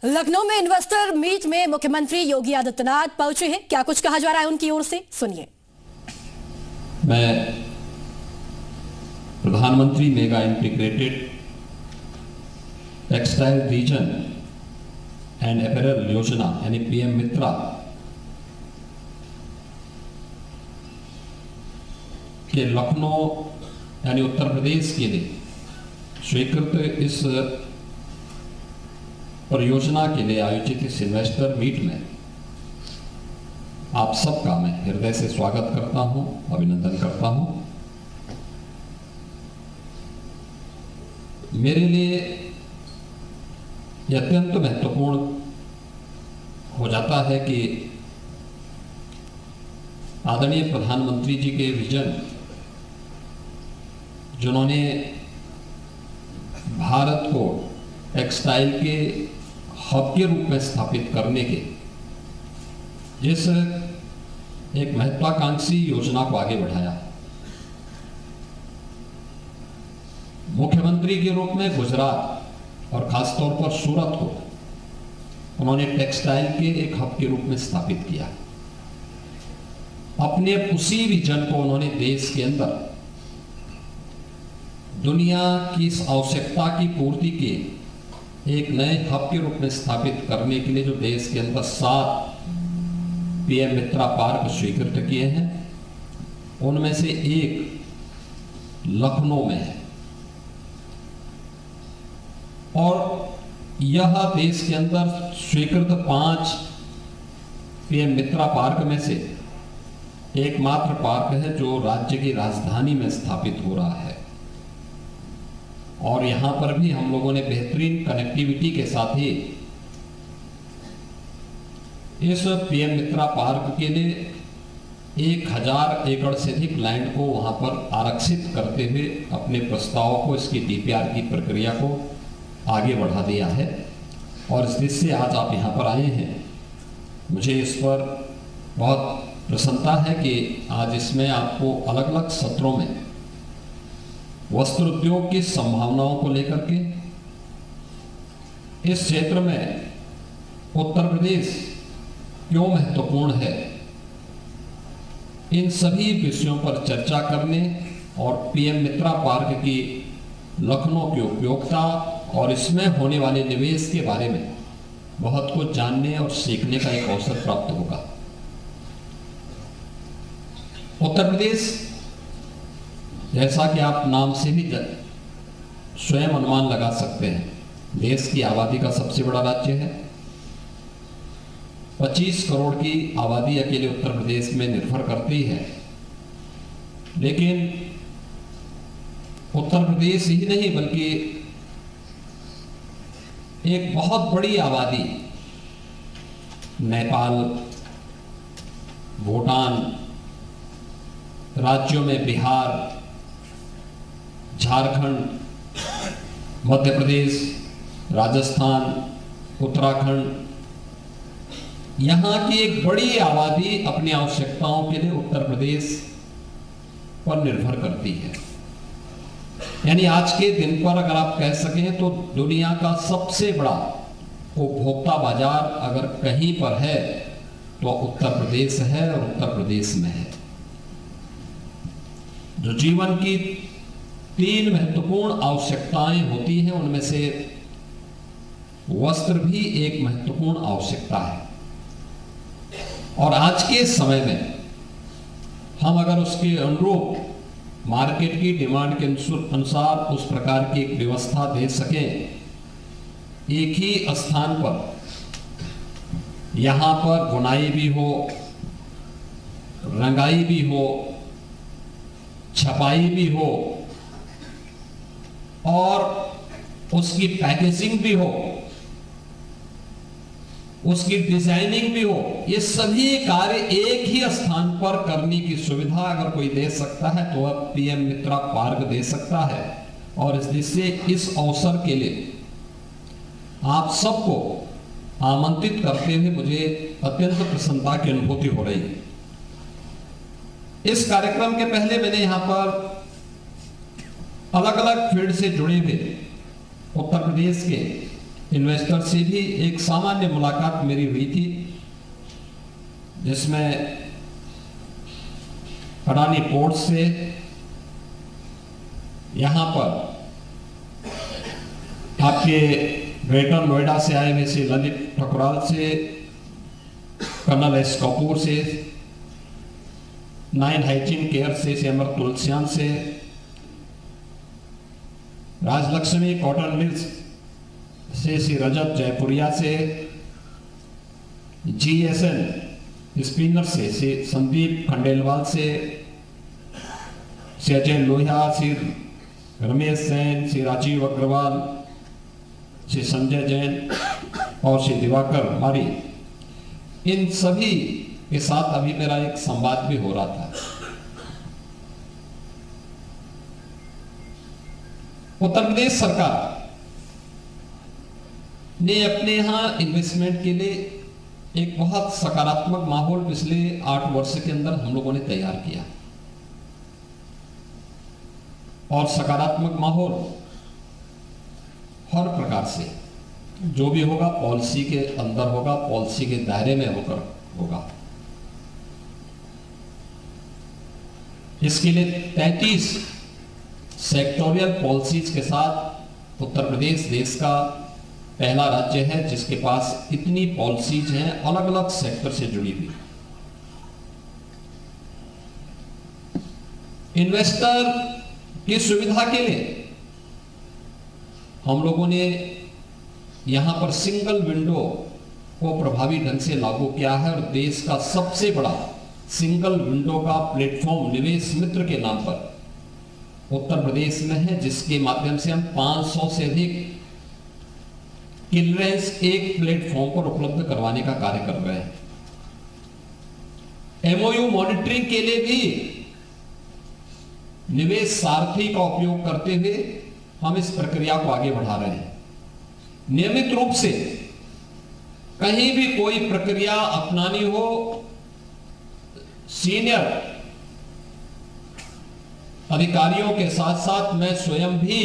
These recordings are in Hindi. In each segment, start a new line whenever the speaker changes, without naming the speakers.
लखनऊ में इन्वेस्टर मीट में मुख्यमंत्री योगी आदित्यनाथ पहुंचे हैं। क्या कुछ कहा जा रहा है उनकी ओर से, सुनिए।
मैं प्रधानमंत्री mega integrated textile reason and apparel योजना यानी पीएम मित्रा के लखनऊ यानी उत्तर प्रदेश के लिए स्वीकृत इस परियोजना के लिए आयोजित इस इन्वेस्टर मीट में आप सबका मैं हृदय से स्वागत करता हूं, अभिनंदन करता हूं। मेरे लिए यह अत्यंत महत्वपूर्ण हो जाता है कि आदरणीय प्रधानमंत्री जी के विजन, जिन्होंने भारत को टेक्सटाइल के हब के रूप में स्थापित करने के जिस एक महत्वाकांक्षी योजना को आगे बढ़ाया, मुख्यमंत्री के रूप में गुजरात और खासतौर पर सूरत को उन्होंने टेक्सटाइल के एक हब के रूप में स्थापित किया। अपने उसी विजन को उन्होंने देश के अंदर दुनिया की इस आवश्यकता की पूर्ति के एक नए हब के रूप में स्थापित करने के लिए जो देश के अंदर 7 पीएम मित्रा पार्क स्वीकृत किए हैं, उनमें से एक लखनऊ में है। और यह देश के अंदर स्वीकृत 5 पीएम मित्रा पार्क में से एकमात्र पार्क है जो राज्य की राजधानी में स्थापित हो रहा है। और यहां पर भी हम लोगों ने बेहतरीन कनेक्टिविटी के साथ ही इस पीएम मित्रा पार्क के लिए 1000 एकड़ से अधिक लैंड को वहां पर आरक्षित करते हुए अपने प्रस्ताव को, इसकी डीपीआर की प्रक्रिया को आगे बढ़ा दिया है। और इस दृष्टि से आज आप यहां पर आए हैं, मुझे इस पर बहुत प्रसन्नता है कि आज इसमें आपको अलग अलग सत्रों में वस्त्र उद्योग की संभावनाओं को लेकर के इस क्षेत्र में उत्तर प्रदेश क्यों महत्वपूर्ण है, इन सभी विषयों पर चर्चा करने और पीएम मित्रा पार्क की लखनऊ की उपयोगिता और इसमें होने वाले निवेश के बारे में बहुत कुछ जानने और सीखने का एक अवसर प्राप्त होगा। उत्तर प्रदेश, जैसा कि आप नाम से भी स्वयं अनुमान लगा सकते हैं, देश की आबादी का सबसे बड़ा राज्य है। 25 करोड़ की आबादी अकेले उत्तर प्रदेश में निर्भर करती है। लेकिन उत्तर प्रदेश ही नहीं बल्कि एक बहुत बड़ी आबादी नेपाल, भूटान राज्यों में बिहार, झारखंड, मध्य प्रदेश, राजस्थान, उत्तराखंड, यहां की एक बड़ी आबादी अपनी आवश्यकताओं के लिए उत्तर प्रदेश पर निर्भर करती है। यानी आज के दिन पर अगर आप कह सकें तो दुनिया का सबसे बड़ा उपभोक्ता बाजार अगर कहीं पर है तो उत्तर प्रदेश है, और उत्तर प्रदेश में है। जो जीवन की 3 महत्वपूर्ण आवश्यकताएं होती हैं, उनमें से वस्त्र भी एक महत्वपूर्ण आवश्यकता है। और आज के समय में हम अगर उसके अनुरूप मार्केट की डिमांड के अनुसार उस प्रकार की एक व्यवस्था दे सकें, एक ही स्थान पर यहां पर बुनाई भी हो, रंगाई भी हो, छपाई भी हो और उसकी पैकेजिंग भी हो, उसकी डिजाइनिंग भी हो, ये सभी कार्य एक ही स्थान पर करने की सुविधा अगर कोई दे सकता है तो वह पीएम मित्रा पार्क दे सकता है। और इस दृष्टि से इस अवसर के लिए आप सबको आमंत्रित करते हुए मुझे अत्यंत प्रसन्नता की अनुभूति हो रही है। इस कार्यक्रम के पहले मैंने यहां पर अलग अलग फील्ड से जुड़े हुए उत्तर प्रदेश के इन्वेस्टर से भी एक सामान्य मुलाकात मेरी हुई थी, जिसमें अडानी पोर्ट से यहाँ पर आपके ग्रेटर नोएडा से आए हुए श्री ललित ठकुराल से, कर्नल एस कपूर से, 9 हाइजीन केयर से श्री अमर तुलसियान से, राजलक्ष्मी कॉटन मिल्स से श्री रजत जयपुरिया से, GSN स्पिनर से श्री संदीप खंडेलवाल से, श्री अजय लोहिया, श्री रमेश जैन, श्री राजीव अग्रवाल, श्री संजय जैन और श्री दिवाकर मारी, इन सभी के साथ अभी मेरा एक संवाद भी हो रहा था। उत्तर प्रदेश सरकार ने अपने यहां इन्वेस्टमेंट के लिए एक बहुत सकारात्मक माहौल पिछले 8 वर्ष के अंदर हम लोगों ने तैयार किया, और सकारात्मक माहौल हर प्रकार से जो भी होगा पॉलिसी के अंदर होगा, पॉलिसी के दायरे में होकर होगा। इसके लिए 33 सेक्टोरियल पॉलिसीज के साथ उत्तर प्रदेश देश का पहला राज्य है जिसके पास इतनी पॉलिसीज हैं अलग अलग सेक्टर से जुड़ी हुई। इन्वेस्टर की सुविधा के लिए हम लोगों ने यहां पर सिंगल विंडो को प्रभावी ढंग से लागू किया है, और देश का सबसे बड़ा सिंगल विंडो का प्लेटफॉर्म निवेश मित्र के नाम पर उत्तर प्रदेश में है, जिसके माध्यम से हम 500 से अधिक क्लियरेंस एक प्लेटफॉर्म पर उपलब्ध करवाने का कार्य कर रहे हैं। MOU मॉनिटरिंग के लिए भी निवेश सारथी का उपयोग करते हुए हम इस प्रक्रिया को आगे बढ़ा रहे हैं। नियमित रूप से कहीं भी कोई प्रक्रिया अपनानी हो, सीनियर अधिकारियों के साथ साथ मैं स्वयं भी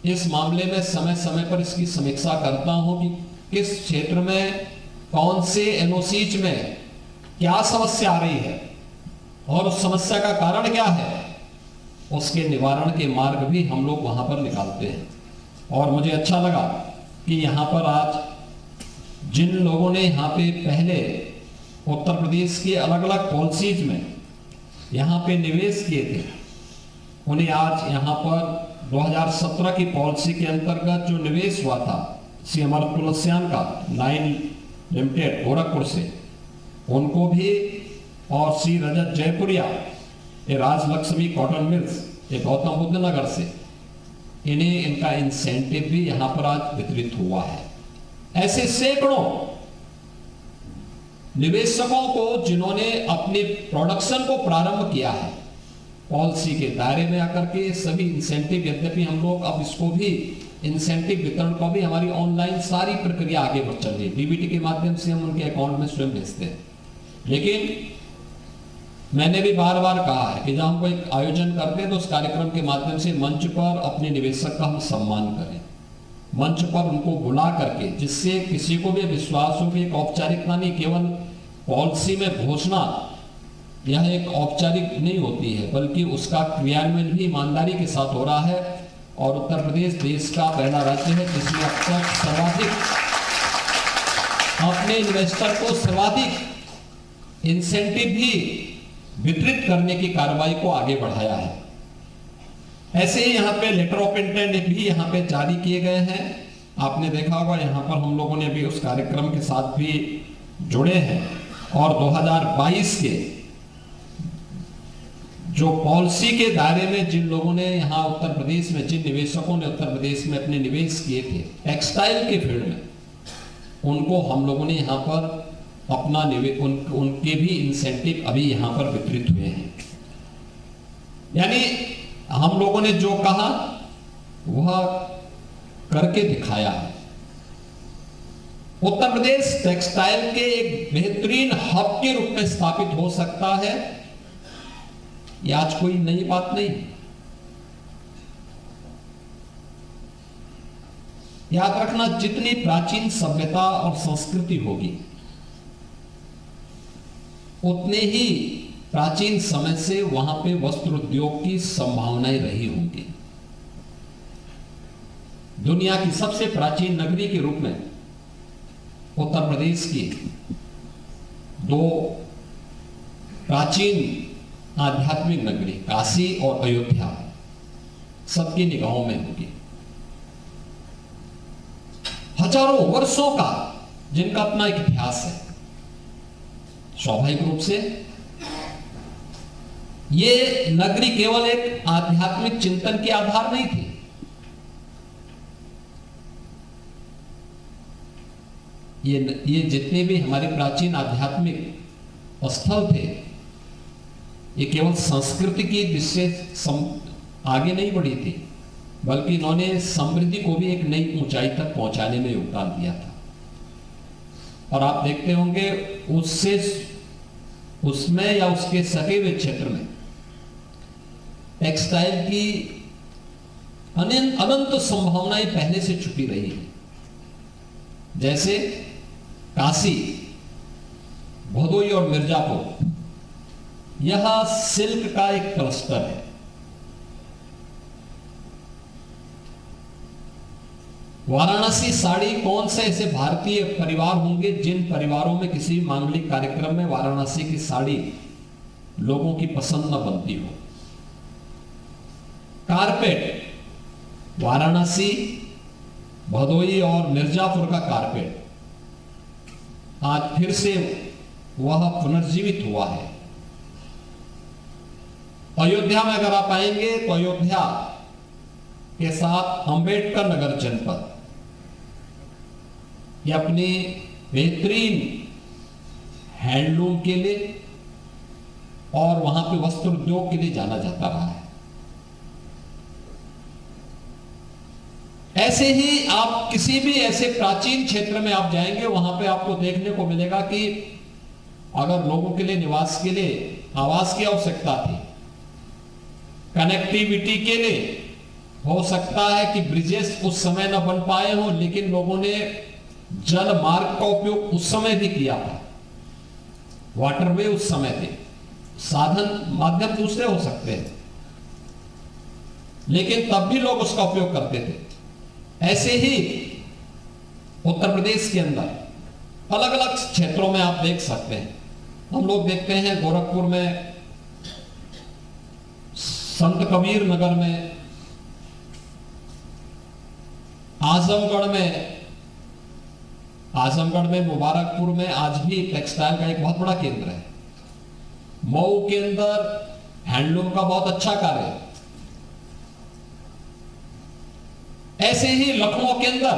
इस मामले में समय समय पर इसकी समीक्षा करता हूं कि किस क्षेत्र में कौन से NOCs में क्या समस्या आ रही है और उस समस्या का कारण क्या है, उसके निवारण के मार्ग भी हम लोग वहां पर निकालते हैं। और मुझे अच्छा लगा कि यहाँ पर आज जिन लोगों ने यहाँ पे पहले उत्तर प्रदेश की अलग अलग पॉलिसीज में यहाँ पे निवेश किए थे, उन्हें आज यहाँ पर 2017 की पॉलिसी के अंतर्गत जो निवेश हुआ था श्री अमर तुलसियान का 9 लिमिटेड गोरखपुर से, उनको भी, और श्री रजत जयपुरिया ये राजलक्ष्मी कॉटन मिल्स ये गौतम बुद्ध नगर से, इन्हें इनका इंसेंटिव भी यहां पर आज वितरित हुआ है। ऐसे सैकड़ों निवेशकों को जिन्होंने अपने प्रोडक्शन को प्रारंभ किया है पॉलिसी के दायरे में आकर के, सभी इंसेंटिव, यद्यपि हम लोग अब इसको भी इंसेंटिव वितरण को भी हमारी ऑनलाइन सारी प्रक्रिया आगे बढ़ चल रही है, DBT के माध्यम से हम उनके अकाउंट में स्वयं भेजते हैं। लेकिन मैंने भी बार बार कहा है कि जब हम कोई आयोजन करते हैं तो उस कार्यक्रम के माध्यम से मंच पर अपने निवेशक का हम सम्मान करें, मंच पर उनको बुला करके, जिससे किसी को भी विश्वास हो कि एक औपचारिकता नहीं, केवल पॉलिसी में घोषणा यह एक औपचारिक नहीं होती है, बल्कि उसका क्रियान्वयन भी ईमानदारी के साथ हो रहा है। और उत्तर प्रदेश देश का पहला राज्य है जिसमें अब तक सर्वाधिक अपने इन्वेस्टर को सर्वाधिक इंसेंटिव भी वितरित करने की कार्रवाई को आगे बढ़ाया है। ऐसे ही यहाँ पे लेटर ऑफ इंटेंट भी यहाँ पे जारी किए गए हैं। आपने देखा होगा यहाँ पर हम लोगों ने भी उस कार्यक्रम के साथ भी जुड़े हैं, और 2022 के जो पॉलिसी के दायरे में जिन लोगों ने यहाँ उत्तर प्रदेश में, जिन निवेशकों ने उत्तर प्रदेश में अपने निवेश किए थे टेक्सटाइल के फील्ड में, उनको हम लोगों ने यहाँ पर अपना उनके भी इंसेंटिव अभी यहाँ पर वितरित हुए हैं। यानी हम लोगों ने जो कहा वह करके दिखाया है। उत्तर प्रदेश टेक्सटाइल के एक बेहतरीन हब के रूप में स्थापित हो सकता है, यह आज कोई नई बात नहीं। याद रखना, जितनी प्राचीन सभ्यता और संस्कृति होगी उतने ही प्राचीन समय से वहां पे वस्त्र उद्योग की संभावनाएं रही होंगी। दुनिया की सबसे प्राचीन नगरी के रूप में उत्तर प्रदेश की दो प्राचीन आध्यात्मिक नगरी काशी और अयोध्या सबकी निगाहों में होगी। हजारों वर्षों का जिनका अपना एक इतिहास है। स्वाभाविक रूप से ये नगरी केवल एक आध्यात्मिक चिंतन के आधार नहीं थी, ये जितने भी हमारे प्राचीन आध्यात्मिक स्थल थे, ये केवल संस्कृति की दृष्टि से आगे नहीं बढ़ी थी, बल्कि इन्होंने समृद्धि को भी एक नई ऊंचाई तक पहुंचाने में योगदान दिया था। और आप देखते होंगे उसमें या उसके सटे हुए क्षेत्र में टेक्सटाइल की अनंत संभावनाएं पहले से छुपी रही है। जैसे काशी, भदोई और मिर्जापुर, यह सिल्क का एक क्लस्टर है। वाराणसी साड़ी, कौन से ऐसे भारतीय परिवार होंगे जिन परिवारों में किसी मांगलिक कार्यक्रम में वाराणसी की साड़ी लोगों की पसंद न बनती हो। कारपेट, वाराणसी, भदोई और मिर्जापुर का कारपेट आज फिर से वह पुनर्जीवित हुआ है। अयोध्या में अगर आप आएंगे तो अयोध्या के साथ अंबेडकर नगर जनपद ये अपने बेहतरीन हैंडलूम के लिए और वहां पे वस्त्र उद्योग के लिए जाना जाता रहा है। ऐसे ही आप किसी भी ऐसे प्राचीन क्षेत्र में आप जाएंगे, वहां पे आपको देखने को मिलेगा कि अगर लोगों के लिए निवास के लिए आवास की आवश्यकता थी, कनेक्टिविटी के लिए हो सकता है कि ब्रिजेस उस समय न बन पाए हों, लेकिन लोगों ने जल मार्ग का उपयोग उस समय भी किया था। वाटरवे उस समय थे, साधन माध्यम दूसरे हो सकते हैं, लेकिन तब भी लोग उसका उपयोग करते थे। ऐसे ही उत्तर प्रदेश के अंदर अलग अलग क्षेत्रों में आप देख सकते हैं। हम लोग देखते हैं गोरखपुर में, संत कबीर नगर में, आजमगढ़ में, मुबारकपुर में आज भी टेक्सटाइल का एक बहुत बड़ा केंद्र है। मऊ के अंदर हैंडलूम का बहुत अच्छा कार्य है। ऐसे ही लखनऊ के अंदर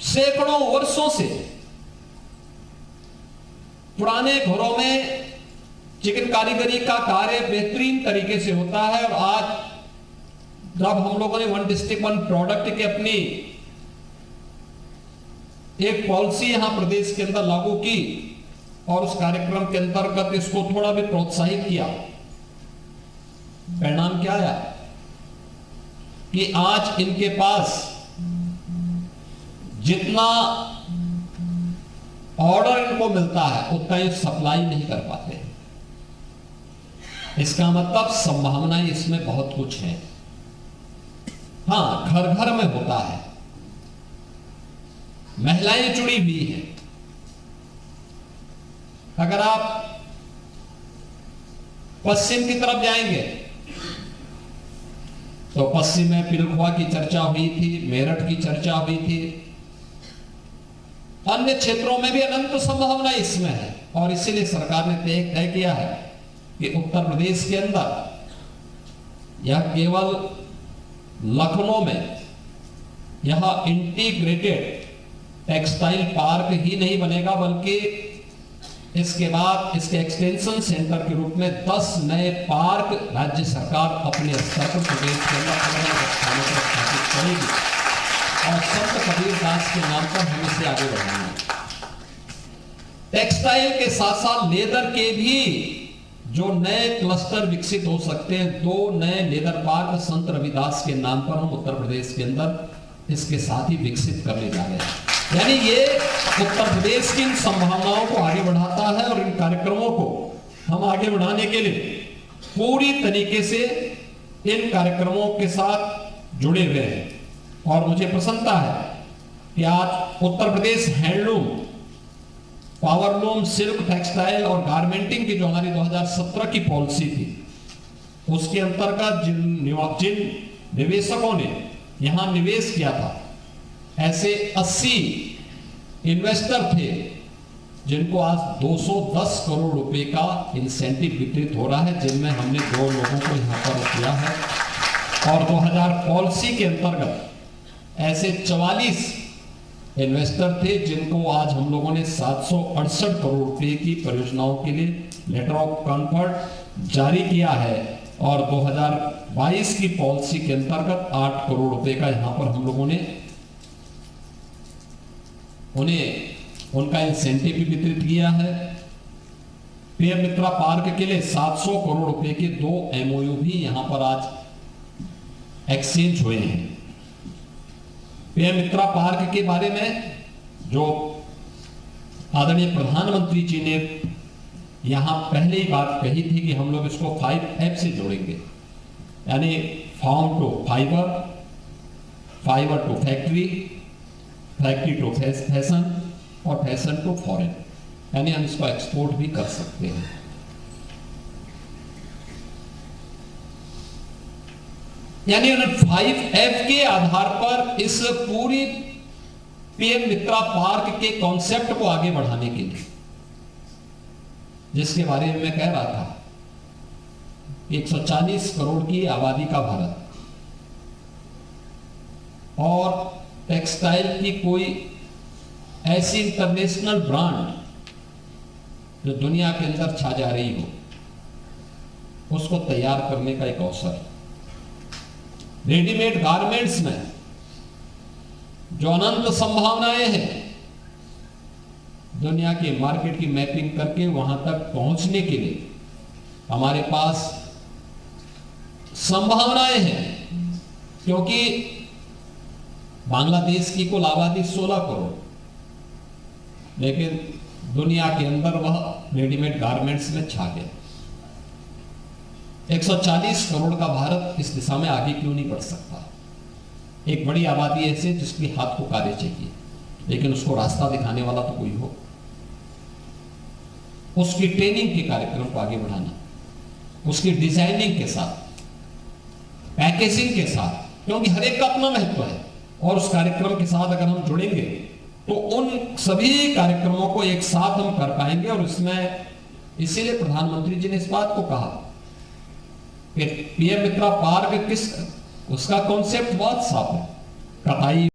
सैकड़ों वर्षों से पुराने घरों में चिकन कारीगरी का कार्य बेहतरीन तरीके से होता है। और आज जब हम लोगों ने वन डिस्ट्रिक्ट वन प्रोडक्ट की अपनी एक पॉलिसी यहां प्रदेश के अंदर लागू की और उस कार्यक्रम के अंतर्गत इसको थोड़ा भी प्रोत्साहित किया, परिणाम क्या आया कि आज इनके पास जितना ऑर्डर इनको मिलता है उतना ये सप्लाई नहीं कर पाते। इसका मतलब संभावनाएं इसमें बहुत कुछ है। हां, घर घर में होता है, महिलाएं जुड़ी हुई हैं। अगर आप पश्चिम की तरफ जाएंगे तो पश्चिम में पिलखुआ की चर्चा हुई थी, मेरठ की चर्चा हुई थी, अन्य क्षेत्रों में भी अनंत संभावना इसमें है। और इसीलिए सरकार ने तय किया है कि उत्तर प्रदेश के अंदर यह केवल लखनऊ में यह इंटीग्रेटेड टेक्सटाइल पार्क ही नहीं बनेगा, बल्कि इसके बाद इसके एक्सटेंशन सेंटर के रूप में 10 नए पार्क राज्य सरकार अपने स्तर पर प्रदेश के अंदर अलग-अलग स्थानों पर स्थापित करेगी और संत कबीर दास के नाम पर हम इसे आगे बढ़ाएंगे। टेक्सटाइल के साथ साथ लेदर के भी जो नए क्लस्टर विकसित हो सकते हैं, 2 नए लेदर पार्क संत रविदास के नाम पर हम उत्तर प्रदेश के अंदर इसके साथ ही विकसित करने जा रहे हैं। यानी ये उत्तर प्रदेश की इन संभावनाओं को आगे बढ़ाता है और इन कार्यक्रमों को हम आगे बढ़ाने के लिए पूरी तरीके से इन कार्यक्रमों के साथ जुड़े हुए हैं। और मुझे प्रसन्नता है कि आज Uttar Pradesh handloom, powerloom, silk, textile और गारमेंटिंग की जो हमारी 2017 की पॉलिसी थी, उसके अंतर्गत जिन निवेशकों ने यहां निवेश किया था, ऐसे 80 इन्वेस्टर थे जिनको आज 210 करोड़ रुपए का इंसेंटिव वितरित हो रहा है, जिनमें हमने 2 लोगों को यहां पर किया है। और 2000 पॉलिसी के अंतर्गत ऐसे 44 इन्वेस्टर थे जिनको आज हम लोगों ने 768 करोड़ रुपए की परियोजनाओं के लिए लेटर ऑफ कंफर्ट जारी किया है। और 2022 की पॉलिसी के अंतर्गत 8 करोड़ रुपए का यहां पर हम लोगों ने उन्हें उनका इंसेंटिव भी वितरित किया है। पीएम मित्रा पार्क के लिए 700 करोड़ रुपए के 2 एमओयू भी यहां पर आज एक्सचेंज हुए हैं। पीएम मित्रा पार्क के बारे में जो आदरणीय प्रधानमंत्री जी ने यहां पहले ही बात कही थी कि हम लोग इसको 5F से जोड़ेंगे, यानी farm to fibre, fibre to factory, factory to fashion और फैशन टू फॉरेन, यानी हम इसको एक्सपोर्ट भी कर सकते हैं। यानी 5F के आधार पर इस पूरी पीएम मित्रा पार्क के कॉन्सेप्ट को आगे बढ़ाने के लिए, जिसके बारे में मैं कह रहा था, 140 करोड़ की आबादी का भारत और टेक्सटाइल की कोई ऐसी इंटरनेशनल ब्रांड जो दुनिया के अंदर छा जा रही हो, उसको तैयार करने का एक अवसर। रेडीमेड गारमेंट्स में जो अनंत संभावनाएं हैं, दुनिया के मार्केट की मैपिंग करके वहां तक पहुंचने के लिए हमारे पास संभावनाएं हैं, क्योंकि बांग्लादेश की कुल आबादी 16 करोड़, लेकिन दुनिया के अंदर वह रेडीमेड गारमेंट्स में छा गया। 140 करोड़ का भारत इस दिशा में आगे क्यों नहीं बढ़ सकता? एक बड़ी आबादी ऐसे जिसकी हाथ को कार्य चाहिए, लेकिन उसको रास्ता दिखाने वाला तो कोई हो। उसकी ट्रेनिंग के कार्यक्रम को आगे बढ़ाना, उसकी डिजाइनिंग के साथ, पैकेजिंग के साथ, क्योंकि हर एक का अपना महत्व है, और उस कार्यक्रम के साथ अगर हम जुड़ेंगे तो उन सभी कार्यक्रमों को एक साथ हम कर पाएंगे। और इसमें इसीलिए प्रधानमंत्री जी ने इस बात को कहा कि पीएम मित्रा पार्क उसका कॉन्सेप्ट बहुत साफ है, कटाई